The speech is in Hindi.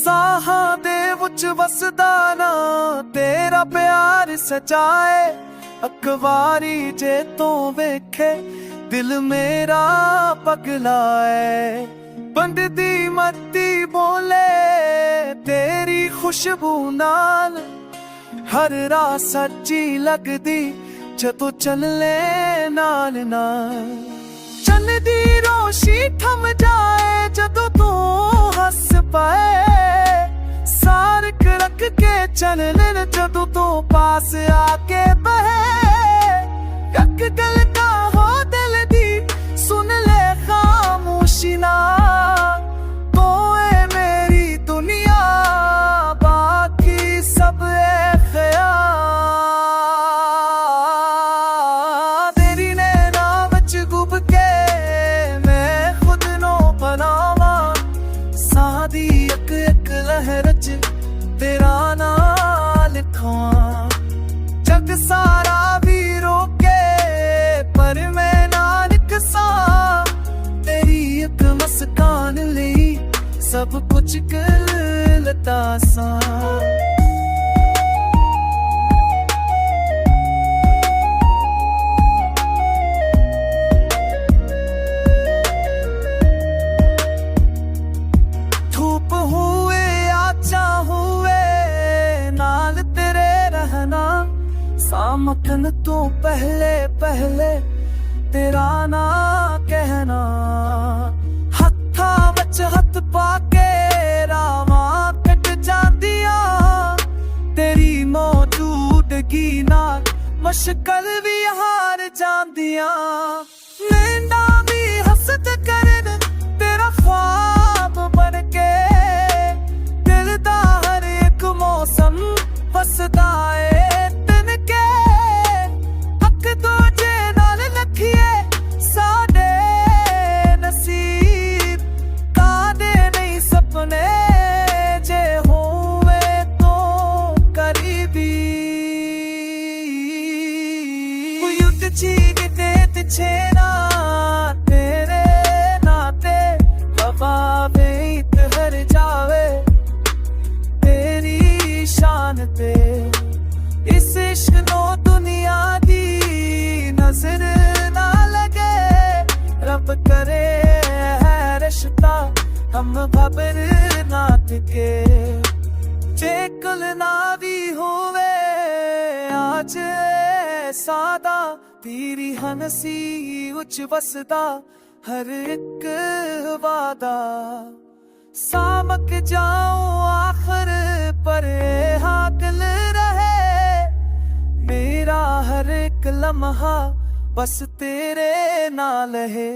ਸਾਹਾਂ ਦੇ ਵਿੱਚ ਵਸਦਾ ਨਾ ਤੇਰਾ ਪਿਆਰ ਸਚਾਏ। ਅਕਵਾਰੀ ਜੇ ਤੋਂ ਵੇਖੇ ਦਿਲ ਮੇਰਾ ਪਗਲਾਏ। ਬੰਦਦੀ ਮੱਤੀ ਬੋਲੇ ਤੇਰੀ ਖੁਸ਼ਬੂ ਨਾਲ ਹਰ ਰਾਤ ਸੱਚੀ ਲੱਗਦੀ ਜਦੋਂ ਚੱਲੇ ਨਾਲ ਨਾਲ। ਚੰਨਦੀ ਰੋਸ਼ੀ ਥਮ ਜਾਏ ਜਦੋਂ ਤੂੰ ਹੱਸ ਪਾਏ। ਸਾਰਕ ਰੱਖ ਕੇ ਚੱਲਣ ਜਦੋਂ ਤੂੰ ਪਾਸ ਆਕੇ ਬहे। ਇੱਕ ਗੱਲ ਤਾਂ ਹੋ ਦਿਲ ਦੀ ਸੁਣ ਲੈ ਖਾਮੋਸ਼ੀ ਨਾ ਤੂੰ ਏ ਮੇਰੀ ਦੁਨੀਆ ਬਾਕੀ ਸਭ ਏ ਖਿਆਲ। ਤੇਰੀ ਨੈਣਾਂ ਵਿੱਚ ਡੁੱਬ ਕੇ ਮੈਂ ਖੁਦ ਨੂੰ ਬਣਾਵਾਂ। ਸਾਹ ਦੀ ਇੱਕ ਇੱਕ ਲਹਿਰ 'ਚ ਤੇਰਾ ਨਾਂ ਲਿਖਾਂ। ਜਗ ਸਾਰਾ ਵੀ ਰੋਕੇ ਪਰ ਮੈਂ ਨਾ ਨਿਕਸਾਂ। ਤੇਰੀ ਇੱਕ ਮੁਸਕਾਨ ਲਈ ਸਭ ਕੁਝ ਕਰ ਲਤਾ ਸਾਂ। धूप हुए आचा हुए नाल तेरे रहना। सामखन तू पहले पहले तेरा ना कहना। हत्था विच हथ पाके रावां कट जांदियां। तेरी मौजूदगी नाल मुश्किल भी हार जांदियां। नैना भी हसद करन तेरा ख्वाब बन के। दिल दा हर एक मौसम हसदा ए तिन के। हक दूजे नाल लखिए साडे नसीब। कादे नहीं सपने जे होवे तो करीबी। युद्ध चीज ते तिछे ना तेरे नाते वफावे हर जावे तेरी शान ते। इस इश्क नो दुनिया दी नजर ना लगे। रब करे है रिश्ता हम खबर ना टिके। जे कुल ना भी होवे आज सादा तेरी हंसी उच वसदा हर एक वादा। सामक जाऊं आखिर पर हाकिल रहे। मेरा हर एक लम्हा बस तेरे नाल है।